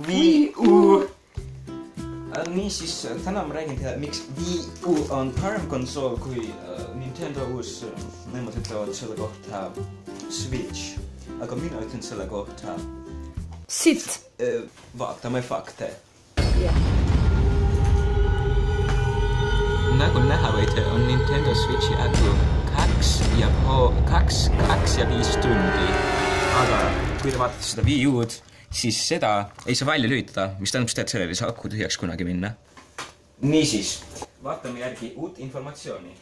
Wii U. Niisiis, täna ma räägin teile, miks Wii U on parem konsool kui Nintendo uus, nemad ütlevad selle kohta Switch. Aga mina ütlen selle kohta Sitt. Vaatame fakte. Jah. Nagu näha võite, on Nintendo Switchi ägu 2 ja 5 tundi. Aga kui te vaatate seda Wii U-d, siis seda ei saa välja lülitada, mis tähendab seda, et sellel ei saa aku tühjaks kunagi minna. Niisiis, vaatame järgi uut informatsiooni.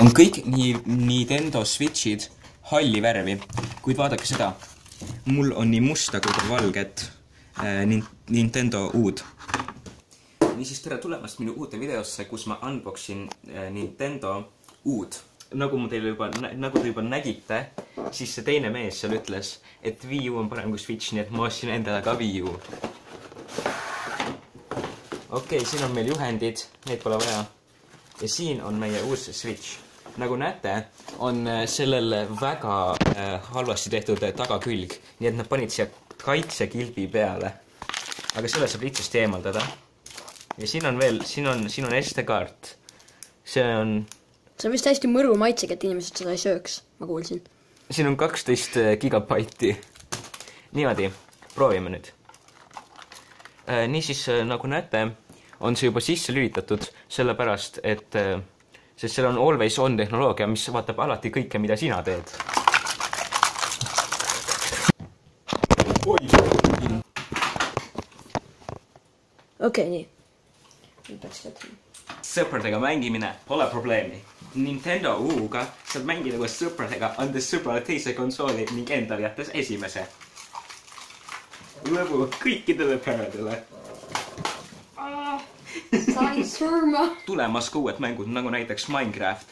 On kõik Nintendo Switchid halli värvi, kuid vaadake seda. Mul on nii musta kui valget Nintendo U-d. Niisiis tere tulemast minu uute videosse, kus ma unboxin Nintendo U-d. Nagu te juba nägite, siis see teine mees seal ütles, et Wii U on parem kui Switch, nii et ma ostsin endale ka Wii U. Okei, siin on meil juhendid, neid pole vaja. Ja siin on meie uus Switch. Nagu näete, on sellel väga halvasti tehtud tagakülg, nii et nad panid siia kaitsekilbi peale. Aga selle saab lihtsasti eemaldada. Ja siin on veel, siin on SD-kaart. See on vist hästi mõru maitsega, et inimesed seda ei sööks, ma kuulsin. Siin on 12 gigabaiti. Niimoodi, proovime nüüd. Niisiis, nagu näete, on see juba sisse lülitatud sellepärast, et sest seal on always on tehnoloogia, mis vaatab alati kõike, mida sina teed. Okei, nii. Nüüd peaks jätma. Sõpradega mängimine pole probleemi. Nintendo U-ga saab mängida koos sõpradega, andes sõbrale teise konsooli ning endal jättes esimese. Lõbu kõikidele peredele. Sain surma. Tulemas ka uued mängud, nagu näiteks Minecraft.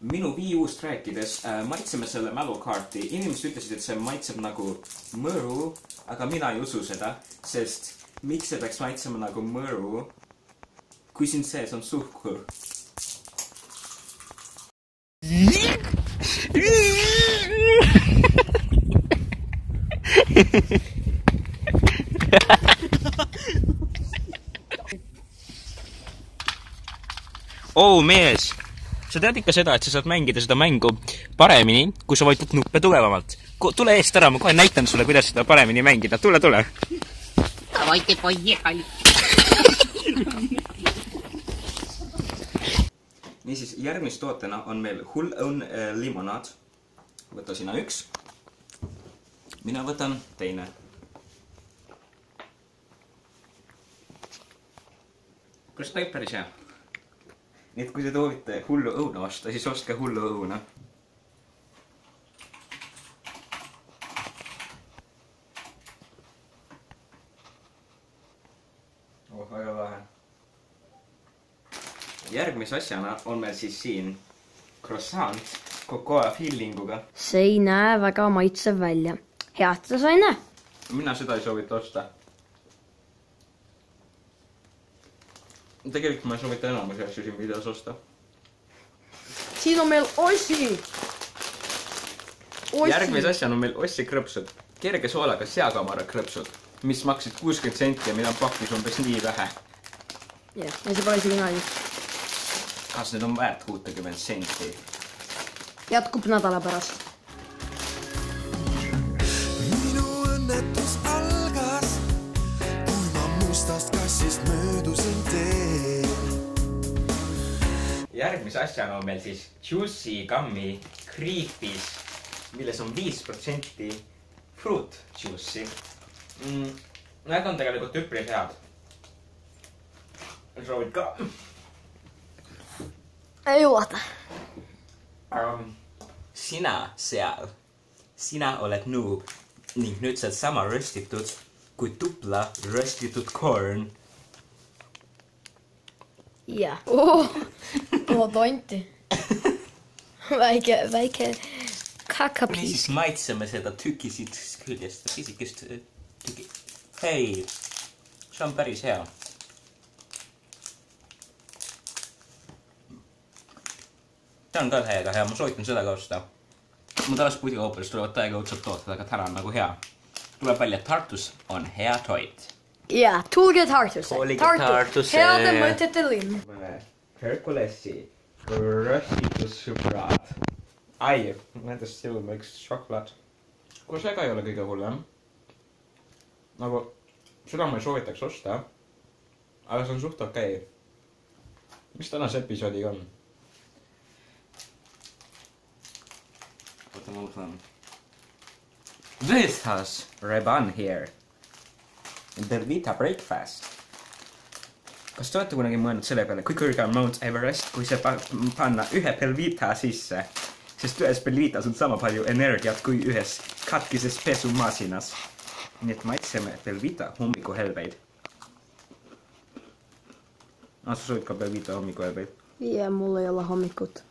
Minu Wii U-st rääkides maitseme selle mälukaarti. Inimesed ütlesid, et see maitseb nagu mõru, aga mina ei usu seda, sest miks see peaks maitsema nagu mõru, kui siin sees on suhkur? Mees, sa tead ikka seda, et sa saad mängida seda mängu paremini, kui sa vajutad nuppe tugevamalt. Tule eest ära, ma kohe näitan sulle, kuidas seda paremini mängida. Tule. Давайте поехали. Niisiis, järgmist tootena on meil Hull Own limonaad. Võta sina üks. Mina võtan teine. Kas ta päris hea? Nii et kui te toovite hullu õuna osta, siis ostke hullu õuna. Väga lahe. Järgmise asjana on meil siis siin croissant kokoa fillinguga. See ei näe väga maitsev välja. Head seda sa ei näe. Mina seda ei soovita osta. Tegelikult ma ei soovita enamus asju siin videos osta. Siin on meil Ossi. Järgmise asjana on meil Ossi krõpsud. Kerge soolaga seakamara krõpsud, mis maksid 60 senti ja mida on pakis umbes nii vähe. Jah, ja see pole isegi nali. Kas need on väärt 60 senti? Jätkub nädala pärast. Minu õnnetus algas, kui ma mustast kassist möödusin teel. Järgmise asjana on meil siis Juicy Gummy Creepis, milles on 5% fruit juice'i. Need on tegelikult üpris head. Soovid ka? Ei juhata. Sina seal. Sina oled noob ning nüüd saad sama röstitud kui tupla röstitud corn. Jah. Tonti. Väike kakapiis. Niisiis maitseme seda tükisid küljest. Pisikest tüki. Hei, see on päris hea. see on ka täiega hea, ma soovitan seda ka osta. Mu talas puidikaupadest tulevad täiega õudsad tooted, aga täna on nagu hea. Tuleb välja, et Tartus on hea toit. Jaa, tulge Tartusse. Tartusse. Heade mõtete linn. Herkulesi, röstitussõbrad. Ai, nendest silma üks šokolaad. Kui see ka ei ole kõige hullem. Nagu, seda ma ei soovitaks osta. Aga see on suht okei. Mis tänase episoodiga on? Oota, ma mõtlen. This has Reban here. Belvita breakfast. Kas te olete kunagi mõelnud selle peale, kui kõrge on Mount Everest, kui see panna ühe Belvita sisse? Sest ühes Belvitas on sama palju energiat kui ühes katkises pesumasinas. Nii et maitseme Belvita hommikuhelbeid. Sa soovid ka Belvita hommikuhelbeid? Jaa, mul ei ole hommikut.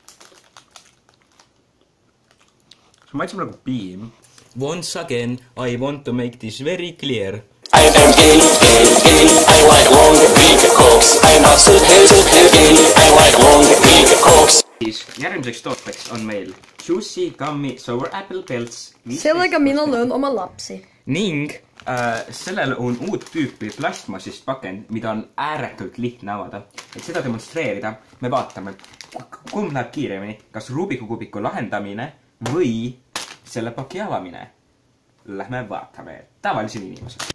See maitseb nagu piim. Once again, I want to make this very clear. I am gay, I like long, big cocks. I am also gay, I like long, big cocks. Järgmiseks tooteks on meil Juicy Gummy Sour Apple Pelts. Sellega mina löön oma lapsi. Ning sellel on uut tüüpi plastmassist pakend, mida on ääretult lihtne avada. Et seda demonstreerida, me vaatame, kumb läheb kiiremini, kas Rubiku kubiku lahendamine või selle paki avamine. Lähme vaatame tavalisel inimesel.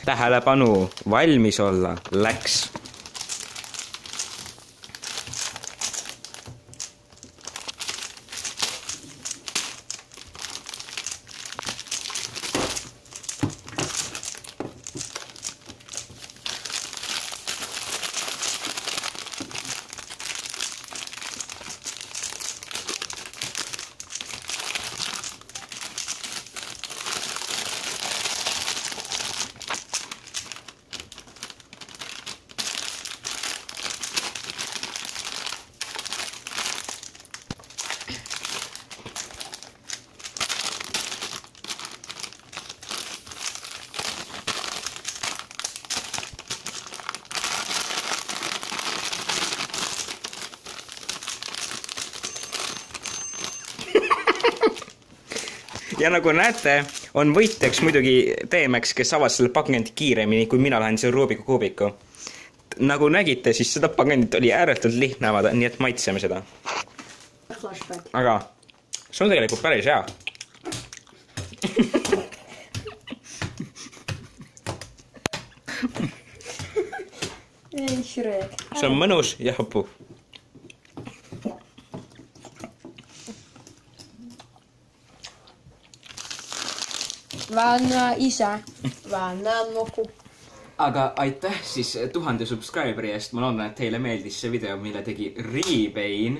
Tähelepanu, valmis olla, läks. Ja nagu näete, on võitjaks muidugi Teemeks, kes avas selle pakendi kiiremini, kui mina lähen selle Rubiku kubiku. Nagu nägite, siis seda pakendit oli ääretult lihtne avada, nii et maitseme seda. Flashback. Aga see on tegelikult päris hea. Ei, Shrek. See on mõnus ja hapu. Väännä isä, väännä nuku. Aga aitäh siis 1000 subscriberi eest. Ma loodan, et teile meeldis see video, mille tegi Rebain.